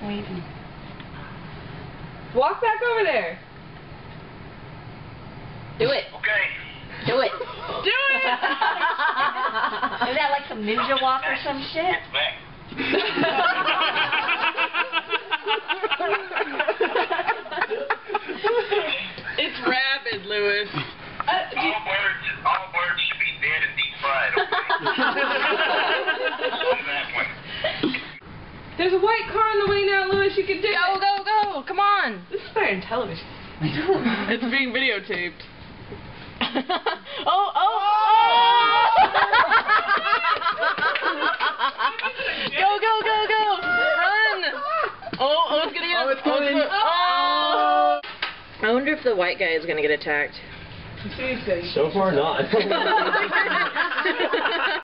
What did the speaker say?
waiting. Walk back over there. Do it. Okay. Do it. Do it! Is that like some ninja walk or some shit? It's back. It's rabid, Lewis. All birds should be dead and deep fried, okay? There's a white car on the way now, Lewis. You can do it. Go, go, go. Come on. This is better than television. It's being videotaped. Oh, oh, oh! Go, go, go, go! Run! Oh, it's gonna get Oh, it's coming. Oh! I wonder if the white guy is gonna get attacked. See, So far not.